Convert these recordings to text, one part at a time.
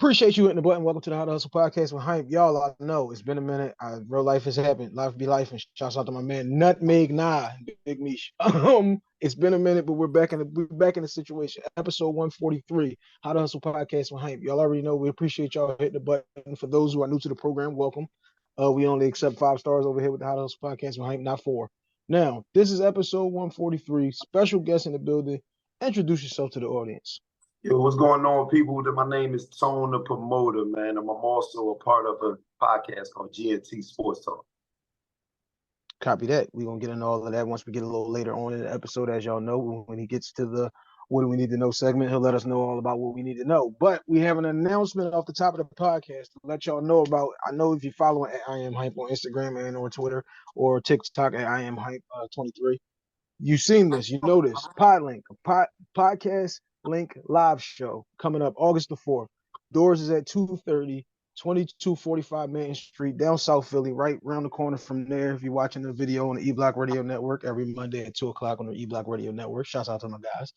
Appreciate you hitting the button. Welcome to the How to Hustle podcast with Hype. Y'all, I know it's been a minute. Real life has happened. Life be life. And shouts out to my man Nutmeg Nah, Big Mish. It's been a minute, but we're back in the situation. Episode 143, How to Hustle podcast with Hype. Y'all already know we appreciate y'all hitting the button. For those who are new to the program, welcome. We only accept 5 stars over here with the How to Hustle podcast with Hype, not 4. Now, this is episode 143. Special guest in the building. Introduce yourself to the audience. Yo, what's going on, people? My name is Tone the Promoter, man. I'm also a part of a podcast called GNT Sports Talk. Copy that. We're going to get into all of that once we get a little later on in the episode. As y'all know, when he gets to the what do we need to know segment, he'll let us know all about what we need to know. But we have an announcement off the top of the podcast to let y'all know about. I know if you're following at I Am Hype on Instagram and or Twitter or TikTok at I Am Hype 23, you've seen this. You know this. Podlink, podcast link live show coming up August the 4th. Doors is at 2:30. 2245 Main Street, down South Philly, right around the corner from there. If you're watching the video on the E-Block Radio Network every Monday at 2 o'clock on the E-Block Radio Network. Shouts out to my guys.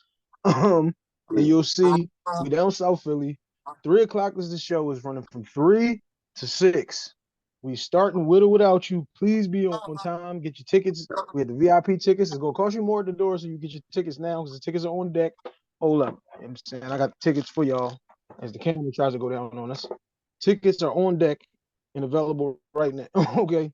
And you'll see we down South Philly. 3 o'clock is the show is running from 3 to 6. We starting with or without you. Please be on time. Get your tickets. We have the VIP tickets. It's going to cost you more at the door, so you get your tickets now because the tickets are on deck. Hold up. You know what I'm saying? I got tickets for y'all as the camera tries to go down on us. Tickets are on deck and available right now. Okay.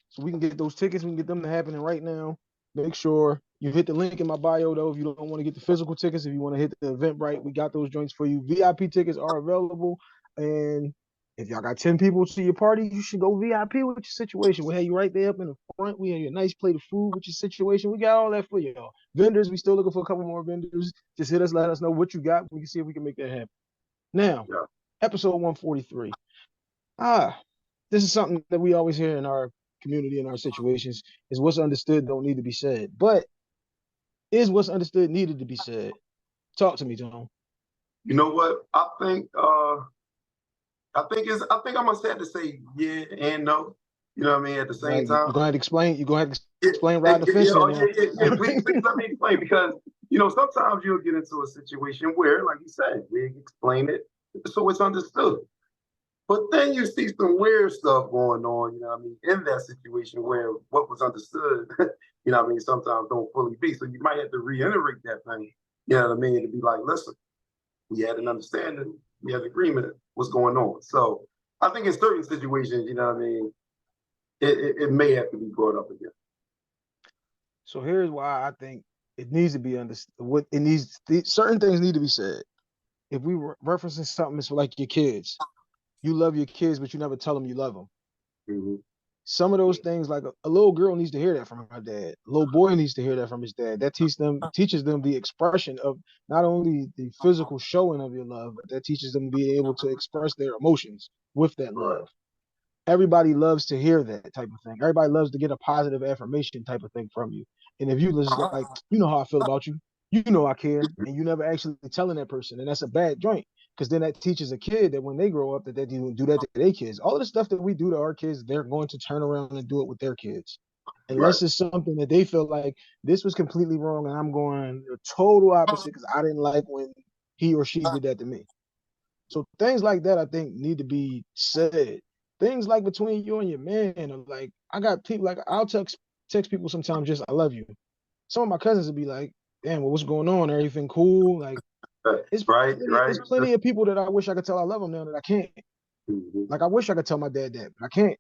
So we can get those tickets. We can get them to happening right now. Make sure you hit the link in my bio, though, if you don't want to get the physical tickets. If you want to hit the Eventbrite, we got those joints for you. VIP tickets are available. And if y'all got 10 people to your party, you should go VIP with your situation. We have you right there up in the front. We have you a nice plate of food with your situation. We got all that for y'all. Vendors, we still looking for a couple more vendors. Just hit us, let us know what you got. We can see if we can make that happen. Now, episode 143. This is something that we always hear in our community, in our situations, is what's understood don't need to be said. But is what's understood needed to be said? Talk to me, Tom. You know what? I think I'm gonna have to say yeah and no. You know what I mean? At the same time. You're going to explain. You're going to explain ride the fence. Yeah. Please let me explain because sometimes you'll get into a situation where, like you said, we explain it so it's understood. But then you see some weird stuff going on, in that situation where what was understood, sometimes don't fully be. So you might have to reiterate that thing, to be like, listen, we had an understanding, we had agreement, what's going on. So I think in certain situations, it may have to be brought up again. So here's why I think it needs to be understood. Certain things need to be said. If we referencing something, it's like your kids. You love your kids, but you never tell them you love them. Mm-hmm. Some of those things, like a little girl needs to hear that from her dad. A little boy needs to hear that from his dad. That teaches them the expression of not only the physical showing of your love, but that teaches them to be able to express their emotions with that love. Everybody loves to hear that type of thing. Everybody loves to get a positive affirmation type of thing from you. And if you listen, like, you know how I feel about you, you know I care, and you never actually telling that person, and that's a bad joint. Because then that teaches a kid that when they grow up that they do that to their kids. All of the stuff that we do to our kids, they're going to turn around and do it with their kids. Unless it's something that they feel like this was completely wrong and I'm going the total opposite because I didn't like when he or she did that to me. So things like that I think need to be said. Things like between you and your man, or like I got people like I'll text people sometimes just I love you. Some of my cousins would be like, damn, well, what's going on? Everything cool? Like It's There's plenty of people that I wish I could tell I love them now that I can't. Mm-hmm. Like I wish I could tell my dad that, but I can't.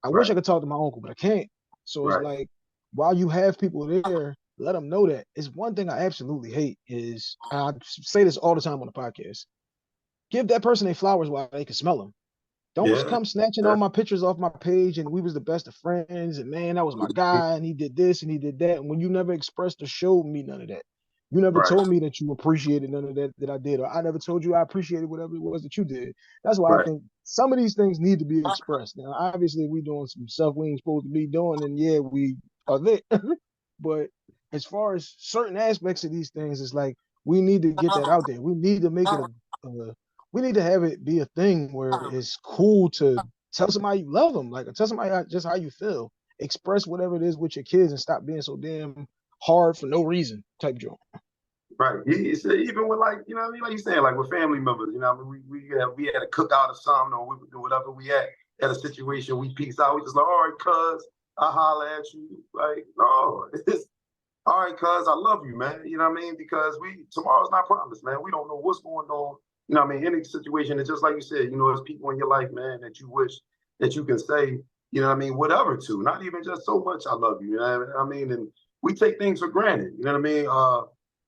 I wish I could talk to my uncle, but I can't. So it's like while you have people there, let them know that. It's one thing I absolutely hate is I say this all the time on the podcast. Give that person their flowers while they can smell them. Don't come snatching all my pictures off my page and we was the best of friends and man, that was my guy and he did this and he did that. And when you never expressed or showed me none of that. You never told me that you appreciated none of that I did, or I never told you I appreciated whatever it was that you did. That's why I think some of these things need to be expressed. Now, obviously, we're doing some stuff we ain't supposed to be doing, and yeah, we are there. But as far as certain aspects of these things, it's like we need to get that out there. We need to make it we need to have it be a thing where it's cool to tell somebody you love them, like tell somebody just how you feel. Express whatever it is with your kids and stop being so damn hard for no reason type joint. Right. He said even with like, you know what I mean? Like you saying, like with family members, you know what I mean? We had a cookout or something, or we would do whatever we had a situation, we peace out. We just like, all right, cuz, I holler at you. Like, no, it's all right, cuz, I love you, man. You know what I mean? Because tomorrow's not promised, man. We don't know what's going on. You know what I mean? Any situation, it's just like you said, you know, there's people in your life, man, that you wish that you can say, you know what I mean, whatever to, not even just so much I love you. You know what I mean? And we take things for granted. You know what I mean?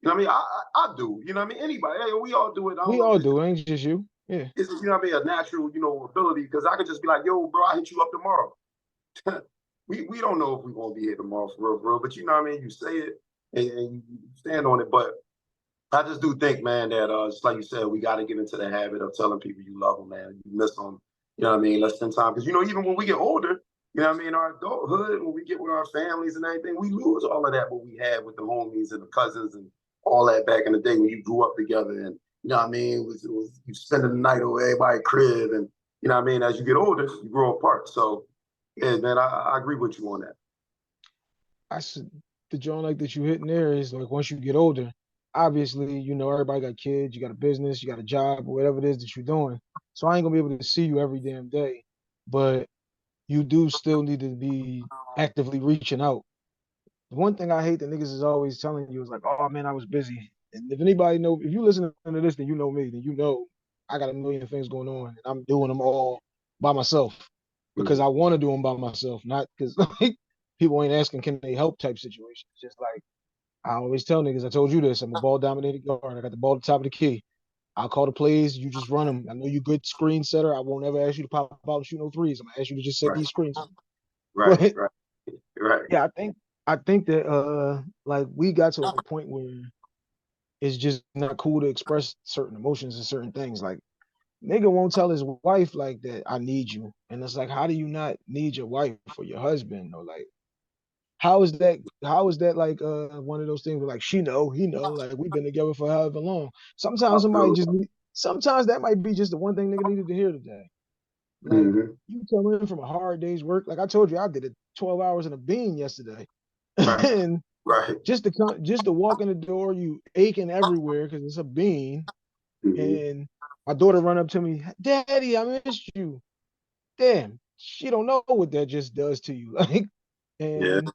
You know what I mean? I do. You know what I mean? Anybody, hey, we all do it. I don't We know all if do, ain't just you. Yeah. it's you know what I mean, a natural, you know, ability because I could just be like, yo, bro, I hit you up tomorrow. We don't know if we're gonna be here tomorrow for real, but you know what I mean? You say it and you stand on it. But I just do think, man, that just like you said, we got to get into the habit of telling people you love them, man. You miss them. You know what I mean? Less than time, because you know, even when we get older, you know what I mean, our adulthood, when we get with our families and everything, we lose all of that what we had with the homies and the cousins and all that back in the day when you grew up together. And you know what I mean? It was you spending the night over everybody's crib, and you know what I mean. As you get older, you grow apart. So yeah, man, I agree with you on that. I said the joint like that you hitting there is like once you get older, obviously, you know, everybody got kids, you got a business, you got a job, or whatever it is that you're doing. So I ain't gonna be able to see you every damn day. But you do still need to be actively reaching out. The one thing I hate that niggas is always telling you is like, oh man, I was busy. And if anybody know, if you listen to this, then you know me, then you know I got a million things going on and I'm doing them all by myself because Mhm. I want to do them by myself, not because like people ain't asking can they help type situations. Just like I always tell niggas, I told you this, I'm a ball dominated guard. I got the ball at the top of the key. I'll call the plays, you just run them. I know you good screen setter. I won't ever ask you to pop out and shoot no threes. I'm gonna ask you to just set Right, these screens. right, But right, right. yeah, I think that like we got to a point where it's just not cool to express certain emotions and certain things. Like nigga won't tell his wife like that I need you. And it's like, how do you not need your wife or your husband? Or like how is that like one of those things where like she know, he know, like we've been together for however long. Sometimes I somebody feel, just sometimes that might be just the one thing nigga needed to hear today. Like mhm. you come in from a hard day's work. Like I told you, I did it 12 hours in a bean yesterday. Right, And right. just to walk in the door, you aching everywhere because it's a bean. Mhm. And my daughter run up to me, Daddy, I missed you. Damn, she don't know what that just does to you. Like, Yeah, and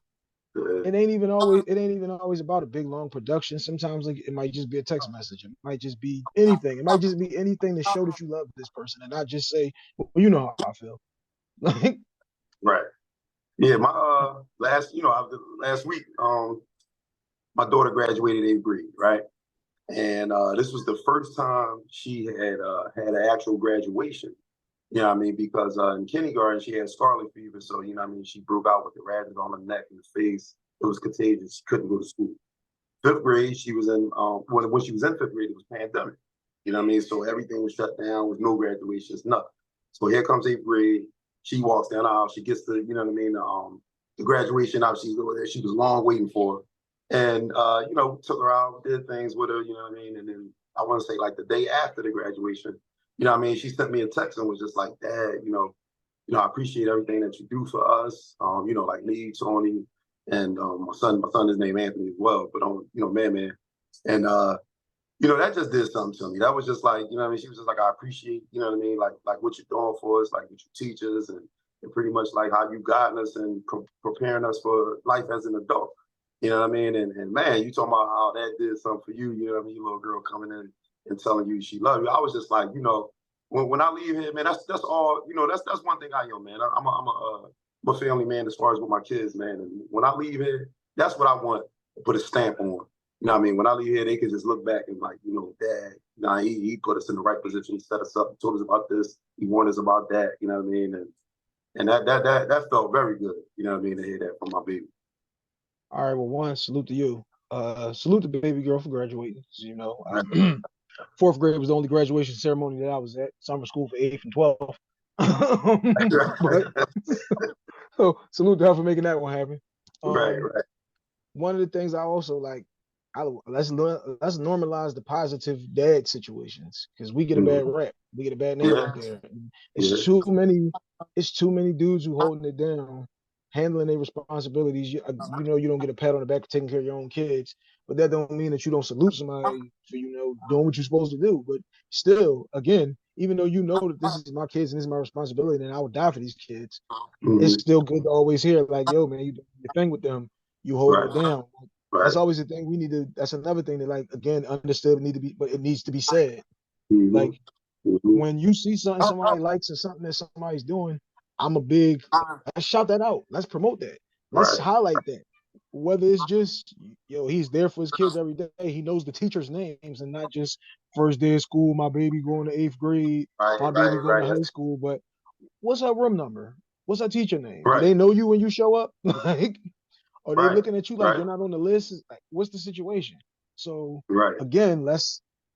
yeah, it ain't even always about a big long production. Sometimes like it might just be a text message. It might just be anything. It might just be anything to show that you love this person and not just say, well, you know how I feel. Like, right. Yeah, my last, last week, my daughter graduated 8th grade, right? And this was the first time she had an actual graduation. You know what I mean? Because in kindergarten she had scarlet fever, so you know what I mean. She broke out with the rashes on her neck and the face. It was contagious. She couldn't go to school. 5th grade, she was in when she was in 5th grade, it was pandemic. You know what I mean? So everything was shut down with no graduations, nothing. So here comes 8th grade. She walks down the aisle. She gets you know what I mean, the graduation out. She was long waiting for, and took her out, did things with her. You know what I mean? And then I want to say like the day after the graduation, you know what I mean? She sent me a text and was just like, Dad, I appreciate everything that you do for us. Like me, Tony, and my son is named Anthony as well, but man. And that just did something to me. That was just like, you know what I mean? She was just like, I appreciate, you know what I mean, like what you're doing for us, like what you teach us and pretty much like how you've gotten us and preparing us for life as an adult. You know what I mean? And man, you talking about how that did something for you, you know what I mean? Your little girl coming in and telling you she loved you. I was just like, when I leave here, man, that's all, that's one thing I am, man. I'm a family man as far as with my kids, man. And when I leave here, that's what I want to put a stamp on. You know what I mean? When I leave here, they can just look back and like, Dad, he put us in the right position. He set us up, told us about this. He warned us about that. You know what I mean? And that felt very good. You know what I mean? To hear that from my baby. all right, well, one, salute to you. Salute the baby girl for graduating. Right, Fourth grade was the only graduation ceremony that I was at. Summer school for eighth and 12th. But so salute to her for making that one happen. right, Um, right. one of the things I also like, let's normalize the positive dad situations because we get a bad Mhm. rap, we get a bad name Yeah, out there. yeah, It's too many dudes who holding it down, handling their responsibilities. You know you don't get a pat on the back for taking care of your own kids, but that don't mean that you don't salute somebody for, doing what you're supposed to do. But still, again, even though you know that this is my kids and this is my responsibility and I would die for these kids, it's still good to always hear like, yo, man, you do your thing with them, you holding it down. That's always the thing we need to. That's another thing that, like, again, understood need to be, but it needs to be said. Like when you see something somebody likes or something that somebody's doing, I'm a big, let's shout that out. Let's promote that. Let's highlight that. Whether it's just, he's there for his kids every day. He knows the teachers' names and not just first day of school, my baby going to 8th grade, my baby going to high school. But what's her room number? What's her teacher name? Do they know you when you show up? Like, are they looking at you like you're not on the list? Like, what's the situation? So again,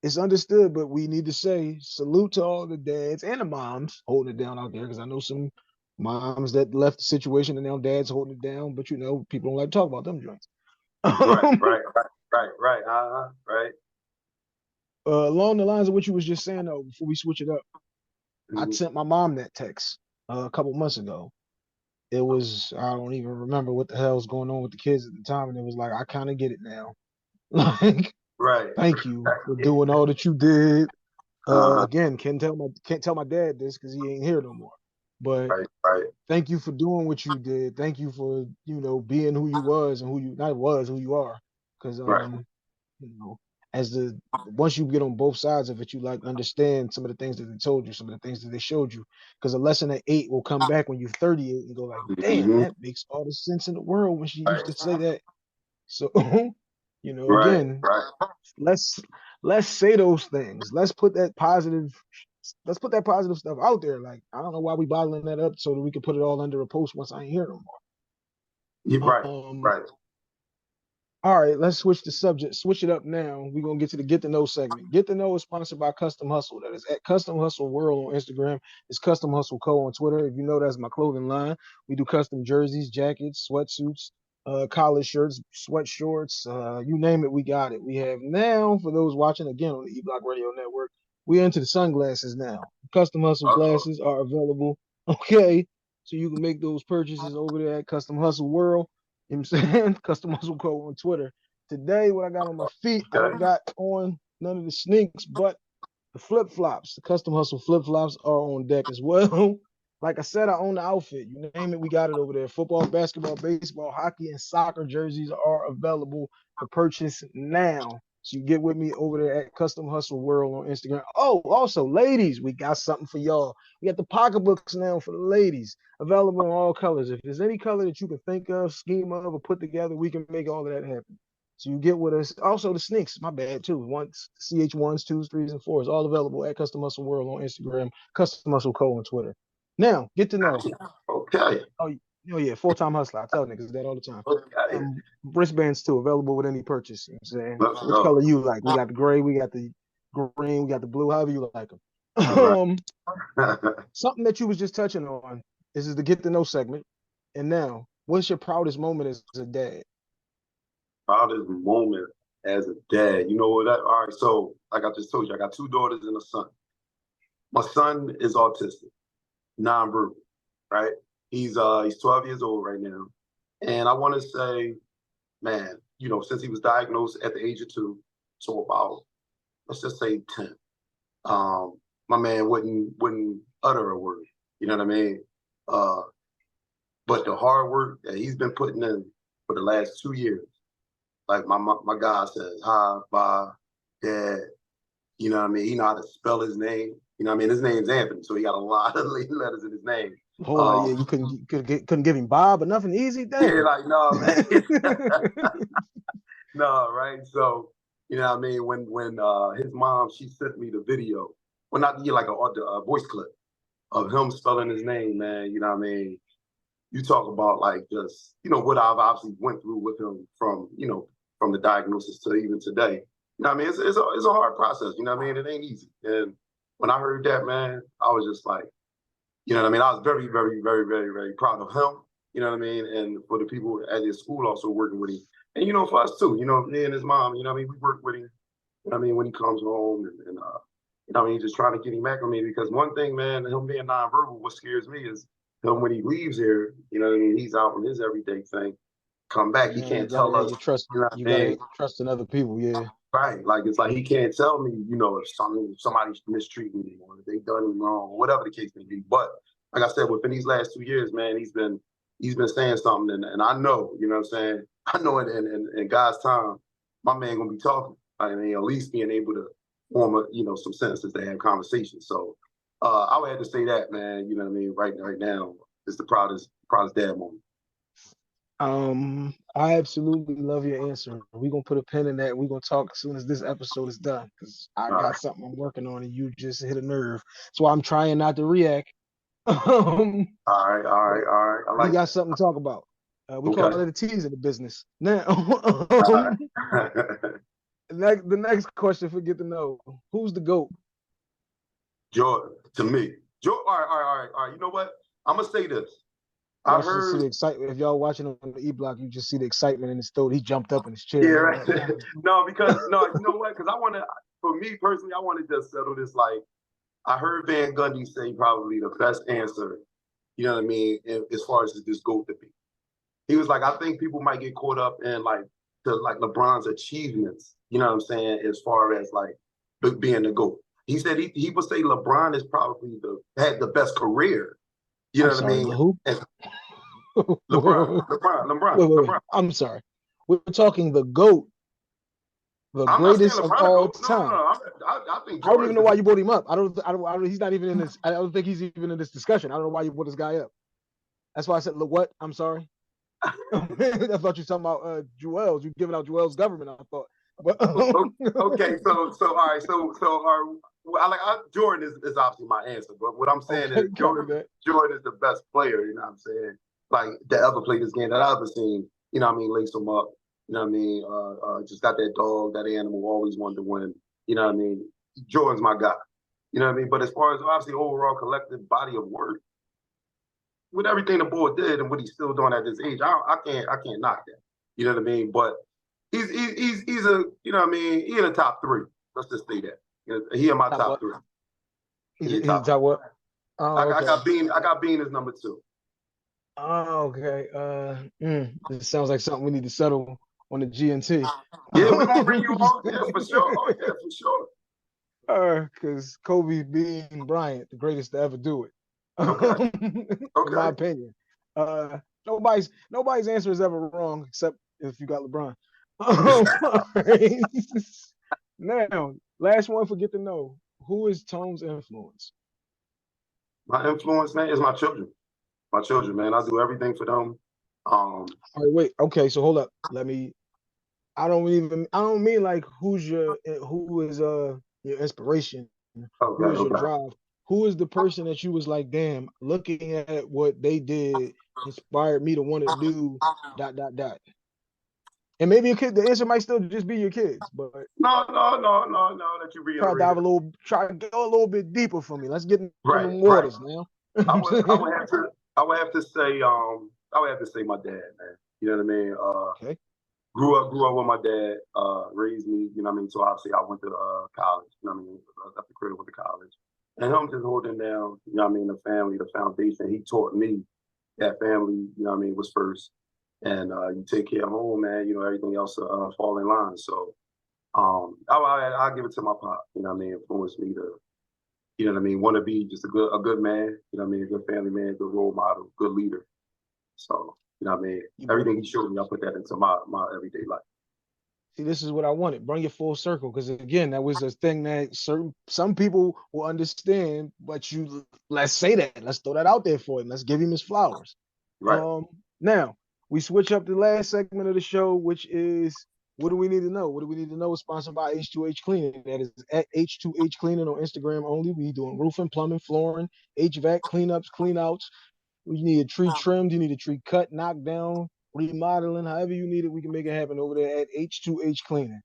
it's understood, but we need to say salute to all the dads and the moms holding it down out there, because I know some moms that left the situation and now dads holding it down, but people don't like to talk about them joints. Right. Along the lines of what you was just saying though, before we switch it up, I sent my mom that text a couple months ago. It was, I don't even remember what the hell was going on with the kids at the time, and it was like, I kind of get it now. Like, thank you for doing all that you did. Again, can't tell my dad this because he ain't here no more. But thank you for doing what you did. Thank you for being who you was and who you are. Because once you get on both sides of it, you like understand some of the things that they told you, some of the things that they showed you. Because a lesson at 8 will come back when you're 38 and go like, damn, that makes all the sense in the world when she used to say that. So again, let's say those things. Let's put that positive stuff out there. Like, I don't know why we bottling that up so that we can put it all under a post once I ain't here no more. All right, let's switch the subject. Switch it up now. We're gonna get to the Get to Know segment. Get to Know is sponsored by Custom Hustle. That is at Custom Hustle World on Instagram. It's Custom Hustle Co. on Twitter. If you know, that's my clothing line. We do custom jerseys, jackets, sweatsuits, collar shirts, sweat shorts, you name it, we got it. We have now, for those watching again on the eBlock Radio Network, we're into the sunglasses now. Custom Hustle glasses are available. Okay, so you can make those purchases over there at Custom Hustle World. You know what I'm saying? Custom Hustle Co. on Twitter. Today, what I got on my feet, I don't got on none of the sneaks, but the flip-flops. The Custom Hustle flip-flops are on deck as well. Like I said, I own the outfit. You name it, we got it over there. Football, basketball, baseball, hockey, and soccer jerseys are available for purchase now. So you get with me over there at Custom Hustle World on Instagram. Oh, also, ladies, we got something for y'all. We got the pocketbooks now for the ladies, available in all colors. If there's any color that you can think of, scheme of, or put together, we can make all of that happen. So you get with us. Also, the sneaks, my bad too. CH1s, 2s, 3s, and 4s, all available at Custom Hustle World on Instagram, Custom Hustle Co. on Twitter. Now, get to know. Okay. Oh yeah, full-time hustler. I tell niggas that all the time. Wristbands too, available with any purchase. You know what I'm saying? Which color you like? We got the gray, we got the green, we got the blue, however you like them. Something that you was just touching on is the Get to Know segment. And now, what's your proudest moment as a dad? Proudest moment as a dad. You know what? All right, so like I just told you, I got 2 daughters and a son. My son is autistic, nonverbal, right? He's 12 years old right now. And I want to say, man, since he was diagnosed at the age of 2, so about, let's just say 10, my man wouldn't utter a word. You know what I mean? But the hard work that he's been putting in for the last 2 years, like my guy says, hi, bye, dad. You know what I mean? He know how to spell his name. You know what I mean? His name's Anthony, so he got a lot of letters in his name. Oh, yeah, you couldn't give him Bob or nothing easy? Damn. Yeah, like, no, man. No, right? So, you know what I mean? When his mom, she sent me the video, well, not like a voice clip of him spelling his name, man. You know what I mean? You talk about like just, what I've obviously went through with him from the diagnosis to even today. You know what I mean? It's a hard process, you know what I mean? It ain't easy. And when I heard that, man, I was just like, you know what I mean? I was very, very, very, very, very proud of him, you know what I mean? And for the people at his school also working with him. And, for us too, me and his mom, you know what I mean? We work with him, you know what I mean, when he comes home and you know what I mean, just trying to get him back on me. Because one thing, man, him being nonverbal, what scares me is him when he leaves here, you know what I mean? He's out on his everyday thing. come back. He Yeah, you can't gotta tell have us, your trust. you know You what I gotta mean? have your trust in other people. Yeah. Right. Like it's like he can't tell me, you know, if somebody's mistreating me or if they done him wrong, or whatever the case may be. But like I said, within these last 2 years, man, he's been saying something, and I know, you know what I'm saying? I know in God's time, my man gonna be talking. I mean, at least being able to form some sentences to have conversations. So I would have to say that, man, you know what I mean, right now is the proudest dad moment. I absolutely love your answer. We're gonna put a pin in that. We're gonna talk as soon as this episode is done because I All got right. something I'm working on and you just hit a nerve. So I'm trying not to react. um, All right, all but right, all right. I we like got something to talk about. We that. call Okay. it a tease in the business. Now, All right. the next question for get to know who's the GOAT? Jordan, to me. Jordan, all right. You know what? I'm gonna say this. I Y'all should see heard, the excitement. If y'all watching on the E Block, you just see the excitement in his throat. He jumped up in his yeah, chair. right. No, because no, you know what? Because for me personally, I want to just settle this. Like, I heard Van Gundy say probably the best answer. You know what I mean? As far as this GOAT to be, he was like, I think people might get caught up in like LeBron's achievements. You know what I'm saying? As far as like being the GOAT, he said he would say LeBron is probably had the best career. You I'm know what I sorry, mean? the who? And wait, wait. LeBron. I'm sorry. We're talking the GOAT, the I'm not saying greatest of LeBron to all go. No. time. I think I don't even Jordan's know the why GOAT. you brought him up. I don't. He's not even in this. I don't think he's even in this discussion. I don't know why you brought this guy up. That's why I said, look, what? I'm sorry. I thought you were talking about Joel's. You giving out Joel's government. I thought. But Okay, so all right, Jordan is obviously my answer, but what I'm saying okay, is copy that. Jordan is the best player. You know what I'm saying? Like that ever played this game that I've ever seen. You know what I mean? Lace him up. You know what I mean? Just got that dog, that animal. Always wanted to win. You know what I mean? Jordan's my guy. You know what I mean? But as far as obviously overall collective body of work, with everything the boy did and what he's still doing at this age, I can't knock that. You know what I mean? But he's a, you know what I mean? He in the top three. Let's just say that. He in my Top top what? three. He's He in he's top three. top what? Oh, okay. I got Bean as number two. Oh, okay. This sounds like something we need to settle on the GNT. Yeah, we're gonna bring you on. Yeah, for sure. Oh yeah, for sure. Because Kobe being Bryant, the greatest to ever do it, Okay. in my Okay. opinion. Nobody's answer is ever wrong except if you got LeBron. Right. Now, last one for get to know. Who is Tone's influence? My influence, man, is my children. My children, man. I do everything for them. All right, wait. Okay, so hold up. I don't mean like who is your inspiration? Okay, Who is your okay. drive? Who is the person that you was like, damn, looking at what they did inspired me to want to do dot dot dot. And maybe the answer might still just be your kids, but No, that you reiterated. try to go a little bit deeper for me. Let's get in Right, them right. waters now. I would have to say my dad, man. You know what I mean? Okay. Grew up with my dad, raised me, you know what I mean? So obviously I went to college, you know what I mean? Left the crib, went to college. And him just holding down, you know what I mean, the family, the foundation. He taught me that family, you know what I mean, was first. And you take care of home, man, you know, everything else fall in line. So I'll give it to my pop, you know what I mean, influenced me to, you know what I mean, want to be just a good man, you know what I mean, a good family man, good role model, good leader. So, you know what I mean, everything he showed me, I put that into my everyday life. See, this is what I wanted. Bring it full circle. Because again, that was a thing that some people will understand, but let's say that. Let's throw that out there for him. Let's give him his flowers. Right. Now we switch up the last segment of the show, which is what do we need to know? What do we need to know is sponsored by H2H Cleaning. That is at H2H Cleaning on Instagram only. We doing roofing, plumbing, flooring, HVAC cleanups, cleanouts. You need a tree trimmed, you need a tree cut, knocked down, remodeling, however you need it, we can make it happen over there at H2H Cleaning.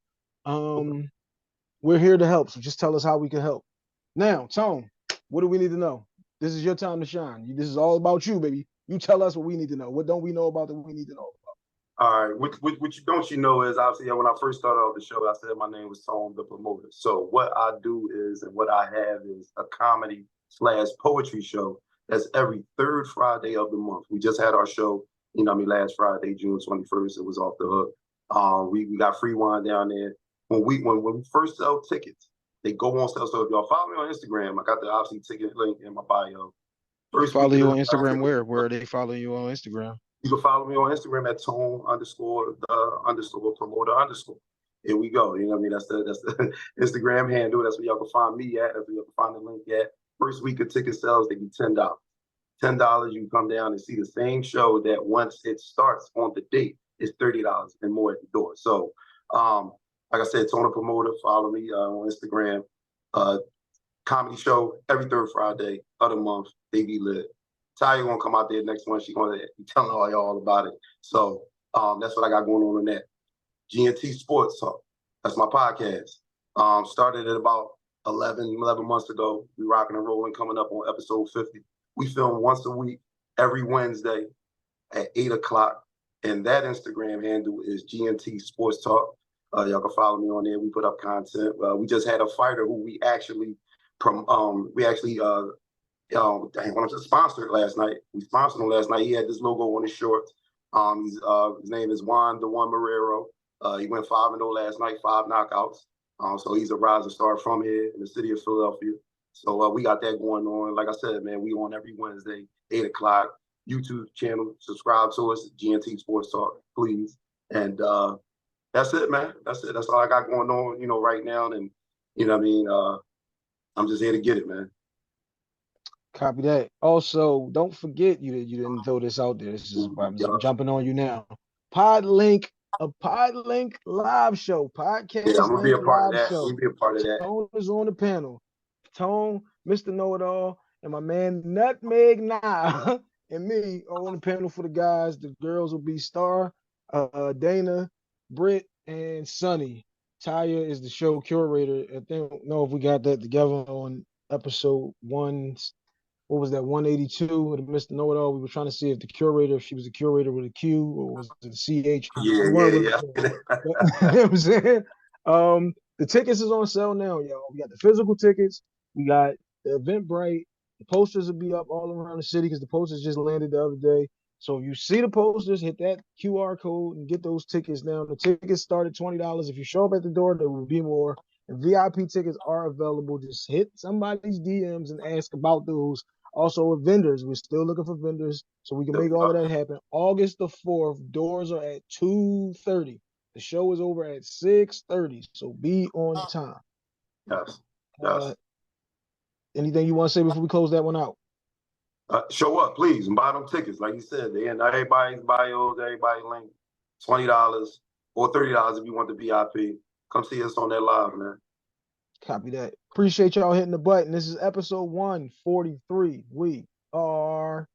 We're here to help, so just tell us how we can help. Now, Tone, what do we need to know? This is your time to shine. This is all about you, baby. You tell us what we need to know. What don't we know about that we need to know about? All right. What you don't know is obviously when I first started off the show, I said my name was Tone the Promoter. So what I do is, and what I have is a comedy / poetry show that's every third Friday of the month. We just had our show You know what I mean? Last Friday, June 21st, it was off the hook. We got free wine down there. When we first sell tickets, they go on sale. So if y'all follow me on Instagram, I got the obviously ticket link in my bio. First follow you on Instagram where? Where are they following you on Instagram? You can follow me on Instagram at tone_promoter_. Here we go. You know what I mean? That's the Instagram handle. That's where y'all can find me at. That's where y'all can find the link at. First week of ticket sales, they be $10. $10, you come down and see the same show that once it starts on the date, it's $30 and more at the door. So, like I said, Tone Promoter, follow me on Instagram. Comedy show every third Friday of the month. They be lit. Talia gonna come out there next one. She's gonna be telling all about it. So that's what I got going on in that. GNT Sports Talk. That's my podcast. Started it about 11 months ago. We rocking and rolling, coming up on episode 50. We film once a week, every Wednesday at 8 o'clock. And that Instagram handle is GNT Sports Talk. Y'all can follow me on there. We put up content. We just had a fighter who we actually sponsored last night. We sponsored him last night. He had this logo on his shorts. His name is Juan the One Marrero. He went 5-0 last night, 5 knockouts. So he's a rising star from here in the city of Philadelphia. So we got that going on. Like I said, man, we on every Wednesday, 8 o'clock. YouTube channel, subscribe to us, GNT Sports Talk, please. And that's it, man. That's it. That's all I got going on, right now. And, what I mean? I'm just here to get it, man. Copy that. Also, don't forget you didn't throw this out there. I'm jumping on you now. Podlink, a Podlink live show, podcast. Yeah, I'm gonna be a part of that. Show. I'm gonna be a part of that. Tone is on the panel. Tone, Mr. Know-It-All, and my man Nutmeg Nah and me are on the panel for the guys. The girls will be Star, Dana, Britt, and Sunny. Taya is the show curator. I don't know if we got that together on episode 1. What was that, 182 with Mr. Know-It-All? We were trying to see if she was a curator with a Q or was it a CH? Yeah. You know what I'm saying? The tickets is on sale now, y'all. We got the physical tickets. We got the Eventbrite. The posters will be up all around the city because the posters just landed the other day. So if you see the posters, hit that QR code and get those tickets now. The tickets start at $20. If you show up at the door, there will be more. And VIP tickets are available. Just hit somebody's DMs and ask about those. Also, with vendors, we're still looking for vendors so we can make all of that happen. August the 4th, doors are at 2:30. The show is over at 6:30, so be on time. Yes. Anything you want to say before we close that one out? Show up, please, and buy them tickets. Like you said, they in everybody's bios, everybody link. $20 or $30 if you want the VIP. Come see us on that live, man. Copy that. Appreciate y'all hitting the button. This is episode 143. We are